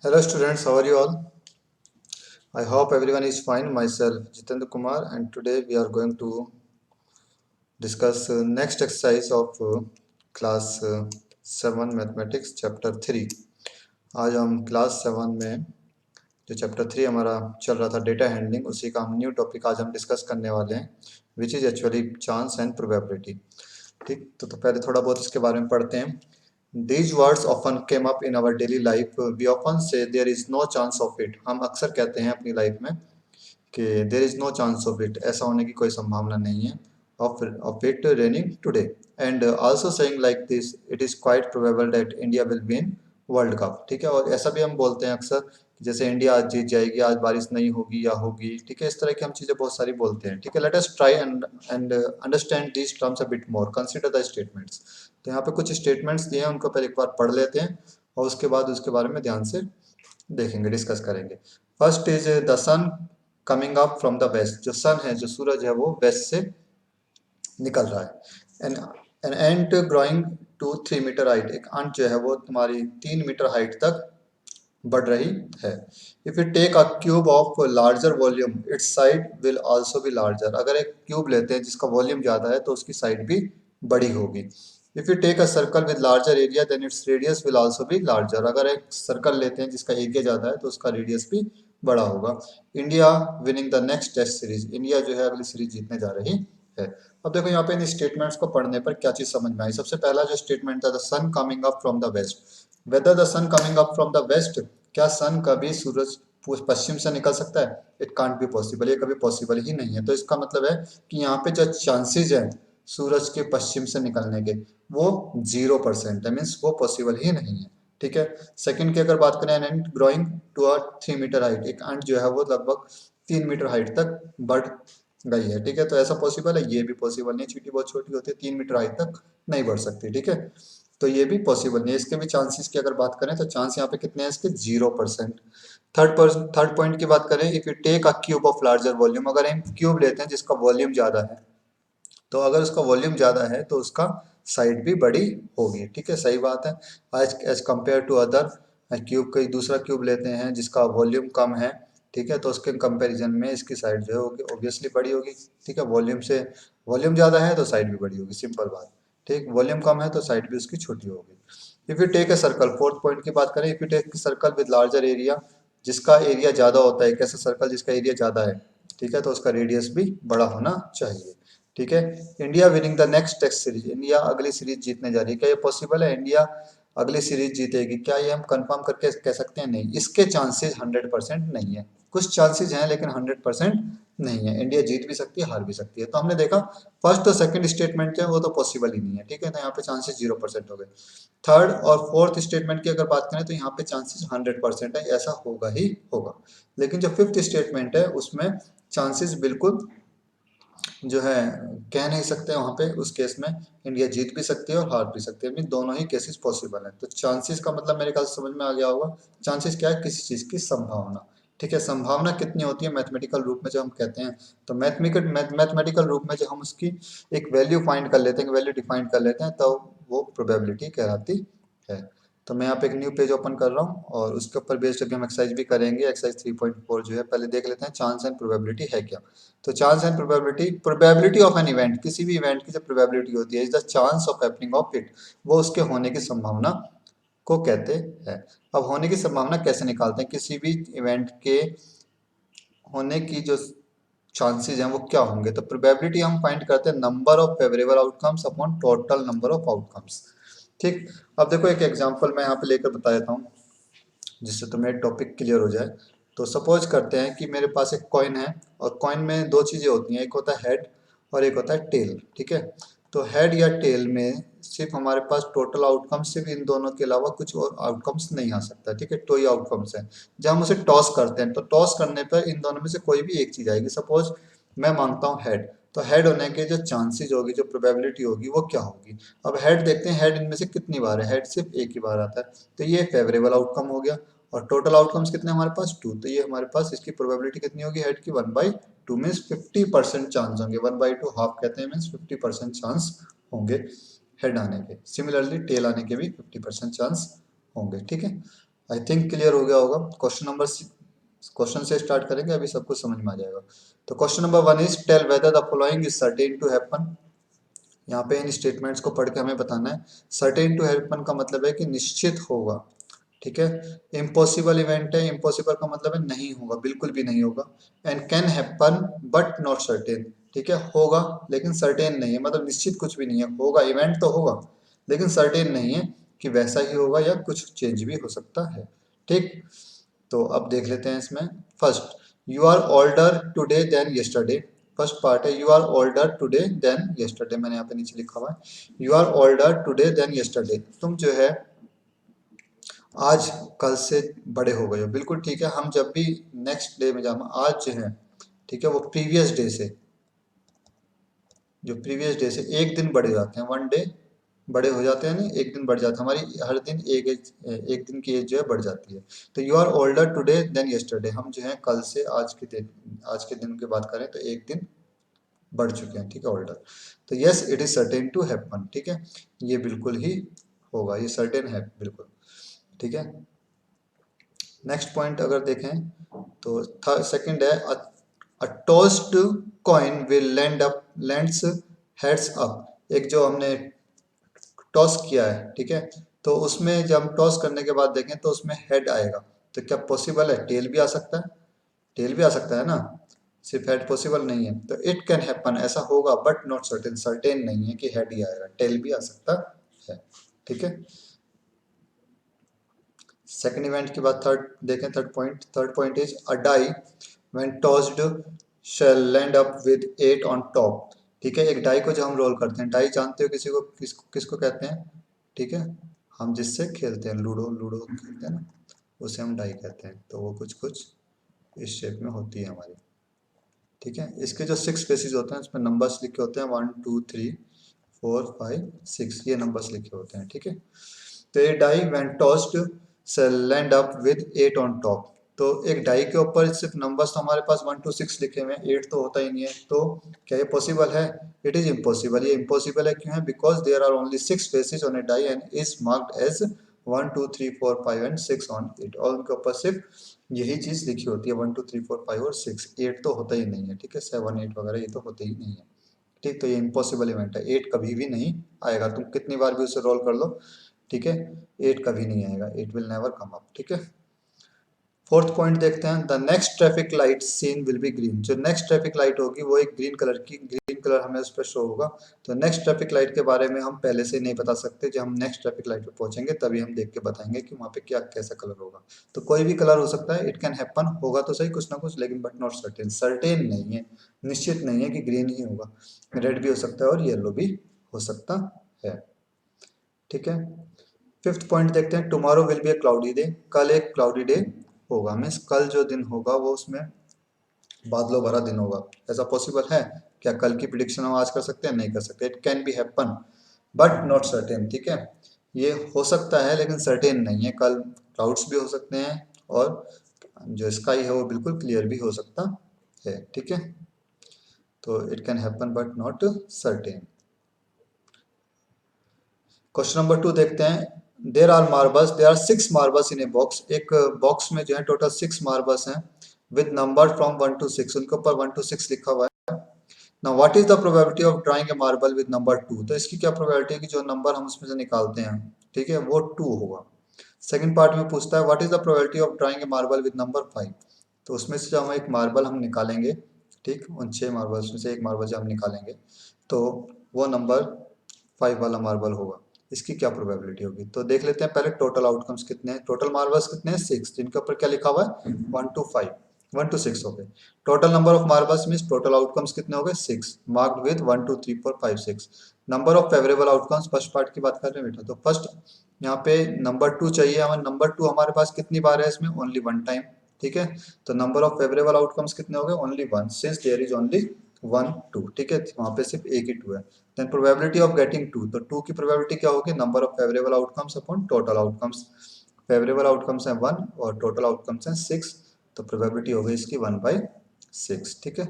Hello students, how are you all? I hope everyone is fine. Myself Jitendra Kumar, and today we are going to discuss next exercise of class 7 mathematics chapter 3। आज हम class 7 में जो chapter 3 हमारा चल रहा था data handling, उसी का हम न्यू टॉपिक आज हम डिस्कस करने वाले हैं, which is actually chance and probability. ठीक, तो पहले थोड़ा बहुत इसके बारे में पढ़ते हैं। These words often came up in our daily life. We often say there is no chance of it. हम अक्सर कहते हैं अपनी लाइफ में कि there is no chance of it, ऐसा होने की कोई संभावना नहीं है, of it raining today, and also saying like this it is quite probable that India will win World Cup. ठीक है, और ऐसा भी हम बोलते हैं अक्सर कि जैसे इंडिया आज जीत जाएगी, आज बारिश नहीं होगी या होगी। ठीक है, इस तरह की हम चीज़ें बहुत सारी बोलते हैं। ठीक है, let us try and understand these terms a bit more, consider the statements. तो यहाँ पे कुछ स्टेटमेंट्स दिए हैं, उनको पहले एक बार पढ़ लेते हैं और उसके बाद उसके बारे में ध्यान से देखेंगे, डिस्कस करेंगे। First is the sun coming up from the west. जो सन है, जो सूरज है, वो वेस्ट से निकल रहा है। An an ant growing to 3 meter height. एक अंट जो है वो तुम्हारी 3 मीटर हाइट तक बढ़ रही है। If you take a cube of larger volume its side will also be larger. अगर एक क्यूब लेते हैं जिसका वॉल्यूम ज़्यादा है तो उसकी साइड भी बड़ी होगी। If you take a circle with larger area then its radius will also be larger. अगर एक सर्कल लेते हैं जिसका एरिया ज़्यादा है तो उसका रेडियस भी बड़ा होगा। India winning the next test series. India जो है अगली सीरीज जीतने जा रही है। अब देखो यहाँ पे इन स्टेटमेंट्स को पढ़ने पर क्या चीज समझ में आई। सबसे पहला जो स्टेटमेंट था, the sun coming up from the west. Whether the sun coming up from the west, क्या सन कभी सूरज पश्चिम से निकल सकता है? इट कांट बी पॉसिबल, ये कभी पॉसिबल ही नहीं है। तो इसका मतलब है कि यहाँ पे जो चांसेस है सूरज के पश्चिम से निकलने के, वो 0% है, मीन्स वो पॉसिबल ही नहीं है। ठीक है, सेकंड की अगर बात करें, an ant growing to a 3 meter height. एक एंट जो है वो लगभग 3 मीटर हाइट तक बढ़ गई है। ठीक है, तो ऐसा पॉसिबल है? ये भी पॉसिबल नहीं। चींटी बहुत छोटी होती है, 3 मीटर हाइट तक नहीं बढ़ सकती। ठीक है, तो ये भी पॉसिबल नहीं है। इसके भी चांसेस की अगर बात करें तो चांस यहाँ पे कितने हैं इसके? 0%। थर्ड पॉइंट की बात करें, if you take a cube of larger volume. अगर हम क्यूब लेते हैं जिसका वॉल्यूम ज्यादा है, तो अगर उसका वॉल्यूम ज्यादा है तो उसका साइड भी बड़ी होगी। ठीक है, सही बात है। आज as compare to other cube, कोई दूसरा क्यूब लेते हैं जिसका वॉल्यूम कम है, ठीक है, तो उसके कंपैरिजन में इसकी साइड जो है ऑब्वियसली बड़ी होगी। ठीक है, वॉल्यूम ज़्यादा है तो साइड भी बड़ी होगी, सिंपल बात। ठीक, वॉल्यूम कम है तो साइड भी उसकी छोटी होगी। If you take a circle, fourth point की बात करें, if you take circle with larger area, जिसका एरिया ज़्यादा होता है, एक ऐसा सर्कल जिसका एरिया ज़्यादा है, ठीक है, तो उसका रेडियस भी बड़ा होना चाहिए। ठीक है, India winning the next test series. India अगली सीरीज जीतने जा रही है। क्या ये पॉसिबल है इंडिया अगली सीरीज जीतेगी? क्या ये हम कंफर्म करके कह सकते हैं? नहीं, इसके चांसेस 100% नहीं है। कुछ चांसेस हैं लेकिन 100% नहीं है। इंडिया जीत भी सकती है, हार भी सकती है। तो हमने देखा फर्स्ट और सेकंड स्टेटमेंट जो है वो तो पॉसिबल ही नहीं है। ठीक है, तो यहाँ पे चांसेस 0% हो गए। थर्ड और फोर्थ स्टेटमेंट की अगर बात करें तो यहाँ पे चांसेस 100% है, ऐसा होगा ही होगा। लेकिन जो फिफ्थ स्टेटमेंट है उसमें चांसेस बिल्कुल जो है कह नहीं सकते। वहां पे उस केस में इंडिया जीत भी सकती है और हार भी सकती है, मीन दोनों ही केसेस पॉसिबल है। तो चांसेस का मतलब मेरे ख्याल से समझ में आ गया होगा। चांसेस क्या है? किसी चीज की संभावना। ठीक है, संभावना कितनी होती है मैथमेटिकल रूप में जब हम कहते हैं, तो मैथमेटिकल रूप में जब हम उसकी एक वैल्यू फाइंड कर लेते हैं, वैल्यू डिफाइन कर लेते हैं, तो वो प्रोबेबिलिटी कहलाती है। तो मैं यहाँ पे एक न्यू पेज ओपन कर रहा हूँ और उसके ऊपर बेस्ड अभी हम एक्सरसाइज भी करेंगे। एक्सरसाइज 3.4 जो है, पहले देख लेते हैं चांस एंड प्रोबेबिलिटी है क्या। तो chance and probability of an event, किसी भी इवेंट की जो प्रोबेबिलिटी होती है, is the chance of happening of it, वो उसके होने की संभावना को कहते हैं। अब होने की संभावना कैसे निकालते हैं? किसी भी इवेंट के होने की जो चांसेस हैं वो क्या होंगे? तो प्रोबेबिलिटी हम फाइंड करते हैं number of favourable outcomes upon total number of outcomes. ठीक, अब देखो एक एग्जांपल मैं यहाँ पे लेकर बता देता हूँ जिससे तुम्हें टॉपिक क्लियर हो जाए। तो सपोज करते हैं कि मेरे पास एक कॉइन है और कॉइन में दो चीज़ें होती हैं, एक होता है हेड और एक होता है टेल। ठीक है, तो हेड या टेल में सिर्फ हमारे पास टोटल आउटकम, सिर्फ इन दोनों के अलावा कुछ और आउटकम्स नहीं आ सकता। ठीक है, तो ये आउटकम्स हैं। जब हम उसे टॉस करते हैं तो टॉस करने पर इन दोनों में से कोई भी एक चीज़ आएगी। सपोज मैं मांगता हूँ हेड, तो हेड होने के जो चांसेस होगी, जो प्रोबेबिलिटी होगी, वो क्या होगी? अब हेड देखते हैं, हेड इनमें से कितनी बार है? हेड सिर्फ एक ही बार आता है, तो ये फेवरेबल आउटकम हो गया। और टोटल आउटकम्स कितने हमारे पास? 2, तो ये हमारे पास इसकी प्रोबेबिलिटी कितनी होगी हेड की? 1/2, मीन्स 50% चांस होंगे। 1/2 हाफ कहते हैं, मीन्स 50% चांस होंगे हेड आने के। सिमिलरली टेल आने के भी 50% चांस होंगे। ठीक है, आई थिंक क्लियर हो गया होगा। क्वेश्चन से स्टार्ट करेंगे, अभी सब कुछ समझ में आ जाएगा। तो question number 1 is tell whether the following is certain to happen. यहाँ पे इन स्टेटमेंट्स को पढ़ के हमें बताना है। सर्टेन टू हैपन का मतलब है कि निश्चित होगा, ठीक है। इम्पॉसिबल इवेंट है, इम्पॉसिबल का मतलब है नहीं होगा, बिल्कुल भी नहीं होगा। And can happen but not certain, ठीक है। होगा लेकिन सर्टेन नहीं है, मतलब निश्चित कुछ भी नहीं है। होगा, इवेंट तो होगा लेकिन सर्टेन नहीं है कि वैसा ही होगा या कुछ चेंज भी हो सकता है, ठीक। तो अब देख लेते हैं इसमें। First, you are older today than yesterday. First part है you are older today than yesterday, मैंने यहाँ पे नीचे लिखा हुआ है you are older today than yesterday. तुम जो है आज कल से बड़े हो गए हो, बिल्कुल ठीक है। हम जब भी नेक्स्ट डे में जाना, आज जो है, ठीक है, वो प्रीवियस डे से, जो प्रीवियस डे से एक दिन बढ़े जाते हैं, वन डे बड़े हो जाते हैं, नहीं एक दिन बढ़ जाता है। हमारी हर दिन एक दिन की एज जो है बढ़ जाती है। तो you are older today than yesterday, हम जो है कल से आज के दिन की बात करें तो एक दिन बढ़ चुके हैं, ठीक है, ओल्डर। तो yes it is certain to happen, ठीक है, ये बिल्कुल ही होगा, ये सर्टेन है बिल्कुल, ठीक है। नेक्स्ट पॉइंट अगर देखें तो सेकंड है a tossed coin will lands heads up. एक जो हमने टॉस किया है, ठीक है, तो उसमें जब हम टॉस करने के बाद देखें तो उसमें हेड आएगा। तो क्या पॉसिबल है टेल भी आ सकता है? टेल भी आ सकता है ना, सिर्फ हेड पॉसिबल नहीं है। तो इट कैन हैपन, ऐसा होगा, बट नॉट सर्टेन, सर्टेन नहीं है कि हेड ही आएगा, टेल भी आ सकता है, ठीक है। सेकंड इवेंट की बात, थर्ड देखें, third point is a die when tossed shall land up with 8 on top, ठीक है। एक डाई को जो हम रोल करते हैं, डाई जानते हो किसी को किसको कहते हैं, ठीक है, हम जिससे खेलते हैं, लूडो लूडो खेलते हैं ना, उसे हम डाई कहते हैं। तो वो कुछ कुछ इस शेप में होती है हमारी, ठीक है। इसके जो 6 फेसेस होते हैं उसमें नंबर्स लिखे होते हैं 1 2 3 4 5 6, ये नंबर्स लिखे होते हैं, ठीक है। तो ये डाई व्हेन टॉस्ड से land up with 8 on top. तो एक डाई के ऊपर सिर्फ नंबर्स तो हमारे पास 1 to 6 लिखे हुए हैं, 8 तो होता ही नहीं है। तो क्या ये पॉसिबल है? It is impossible. ये इम्पॉसिबल है, क्यों है? Because there are only 6 faces on a die and is marked as 1 2 3 4 5 and 6 on it. और उनके ऊपर सिर्फ यही चीज लिखी होती है 1 2 3 4 5 और 6, 8 तो होता ही नहीं है, ठीक है। 7 8 वगैरह ये तो होते ही नहीं है, ठीक। तो ये इम्पॉसिबल इवेंट है, 8 कभी भी नहीं आएगा, तुम कितनी बार भी उसे रोल कर लो, ठीक है, 8 कभी नहीं आएगा, 8 विल नेवर कम अप, ठीक है। फोर्थ पॉइंट देखते हैं, the next traffic light seen will be green. जो नेक्स्ट ट्रैफिक लाइट होगी वो एक ग्रीन कलर हमें उस पर शो होगा। तो नेक्स्ट ट्रैफिक लाइट के बारे में हम पहले से नहीं बता सकते, जब हम नेक्स्ट ट्रैफिक लाइट पे पहुंचेंगे तभी हम देख के बताएंगे कि वहाँ पे क्या कैसा कलर होगा। तो कोई भी कलर हो सकता है, इट कैन हैपन, होगा तो सही कुछ ना कुछ, लेकिन बट नॉट सर्टेन, सर्टेन नहीं है, निश्चित नहीं है कि ग्रीन ही होगा, रेड भी हो सकता है और येलो भी हो सकता है, ठीक है। फिफ्थ पॉइंट देखते हैं, tomorrow will be A cloudy day. कल एक क्लाउडी डे होगा, मीन्स कल जो दिन होगा वो उसमें बादलों भरा दिन होगा। ऐसा पॉसिबल है? क्या कल की प्रिडिक्शन हम आज कर सकते हैं? नहीं कर सकते। It can be happen but not certain, ठीक है। ये हो सकता है लेकिन सर्टेन नहीं है। कल क्लाउड्स भी हो सकते हैं और जो स्काई है वो बिल्कुल क्लियर भी हो सकता है, ठीक है। तो it can happen but not certain. Question number 2 देखते हैं, there are marbles, there are 6 marbles in a box. एक बॉक्स में जो है टोटल 6 मार्बल्स हैं विद नंबर फ्रॉम 1 to 6, उनके ऊपर 1 to 6 लिखा हुआ है। Now what is the probability of drawing A marble with number 2? तो इसकी क्या प्रोबेबिलिटी है कि जो नंबर हम उसमें से निकालते हैं, ठीक है, वो 2 होगा। सेकंड पार्ट में पूछता है what is the probability of drawing A marble with number 5? तो उसमें से जब हम एक मार्बल हम निकालेंगे, ठीक, उन 6 मार्बल्स में से एक मार्बल जब हम निकालेंगे तो वो नंबर 5 वाला मार्बल होगा। इसकी क्या प्रोबेबिलिटी होगी? तो देख लेते हैं पहले टोटल आउटकम्स कितने हैं। टोटल मार्बल्स कितने हैं? 6, जिनके ऊपर क्या लिखा हुआ है? 1 to 6 हो गए। Total number of marbles means total outcomes कितने हो गए? 6, marked with 1 2 3 4 5 6। Number of favourable outcomes, first part की बात कर रहे हैं बेटा, तो फर्स्ट यहाँ पे नंबर 2 चाहिए हमें। नंबर 2 हमारे पास कितनी बार है इसमें? ओनली 1 टाइम, ठीक है। तो नंबर ऑफ फेवरेबल आउटकम्स कितने हो गए? Only 1, since there is only 1 2, ठीक है, वहां पे सिर्फ एक ही 2 है। देन प्रोबेबिलिटी ऑफ गेटिंग 2, तो 2 की प्रोबेबिलिटी क्या होगी? Number of favourable outcomes upon total outcomes. Favourable outcomes है 1 और टोटल आउटकम्स है 6, तो प्रोबेबिलिटी हो गई इसकी 1/6, ठीक है।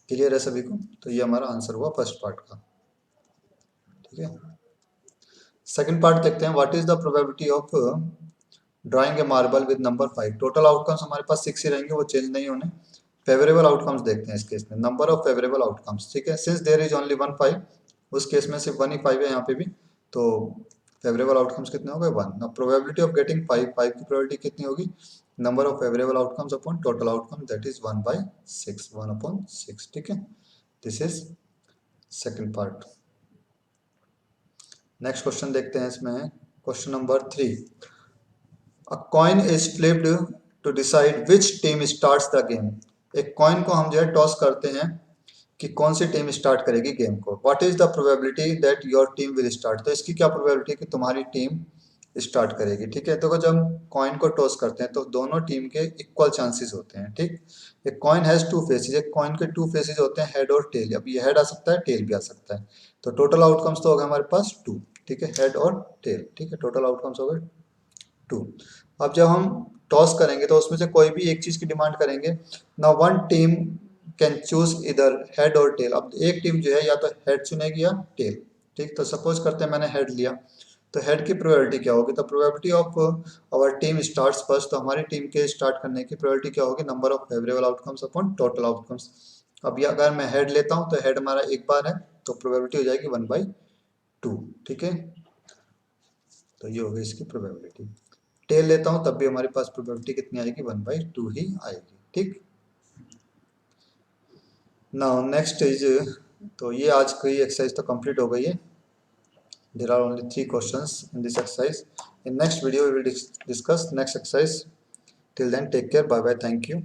क्लियर है सभी को? तो ये हमारा आंसर हुआ फर्स्ट पार्ट का, ठीक है। सेकंड पार्ट देखते हैं, what is the probability of drawing A marble with number 5। Total outcomes हमारे पास 6 ही रहेंगे, वो चेंज नहीं होने। फेवरेबल आउटकम्स देखते हैं इस केस में, नंबर ऑफ फेवरेबल आउटकम्स, ठीक है। सिंस देयर इज ओनली 1 5, उस केस में सिर्फ 1 ही 5 है यहाँ पे भी, तो फेवरेबल आउटकम्स कितने हो गए 1। नाउ प्रोबेबिलिटी ऑफ गेटिंग 5 की प्रोबेबिलिटी कितनी होगी, number of favourable outcomes upon total outcome, that is 1/6, 1/6, ठीक है। This is second part. Next question देखते हैं, इसमें question number 3। A coin is flipped to decide which team starts the game। एक coin को हम जो है टॉस करते हैं कि कौन सी टीम स्टार्ट करेगी गेम को। What is the probability that your team will start, तो इसकी क्या प्रोबेबिलिटी है कि तुम्हारी टीम स्टार्ट करेगी, ठीक है। तो जब कॉइन को टॉस करते हैं तो दोनों टीम के इक्वल चांसेस होते हैं, ठीक। एक कॉइन हैज टू फेसेस, एक कॉइन के टू फेसेस होते हैं, हेड और टेल। अब ये हेड आ सकता है, टेल भी आ सकता है। तो टोटल आउटकम्स तो हो गए हमारे पास 2, ठीक है, हेड और टेल, ठीक है। टोटल आउटकम्स हो गए 2। अब जब हम टॉस करेंगे तो उसमें से कोई भी एक चीज की डिमांड करेंगे। ना वन टीम कैन चूज इधर हेड और टेल। अब एक टीम जो है या तो हेड चुनेगी या टेल, ठीक। तो सपोज करते हैं मैंने हेड लिया, तो हेड की प्रोबेबिलिटी क्या होगी, तो probability of our team starts first, तो हमारी टीम के स्टार्ट करने की प्रोबेबिलिटी क्या होगी, number of favourable outcomes upon total outcomes. अब ये अगर मैं हेड लेता हूँ तो हेड हमारा एक बार है, तो प्रोबेबिलिटी हो जाएगी 1/2, ठीक है। तो ये होगी इसकी प्रोबेबिलिटी। टेल लेता हूँ तब भी हमारे पास प्रोबेबिलिटी कितनी आएगी, 1/2 ही आएगी, ठीक। नाउ नेक्स्ट इज, तो ये आज की एक्सरसाइज तो कंप्लीट हो गई है। There are only 3 questions in this exercise. In next video we will discuss next exercise. Till then take care, bye bye, thank you.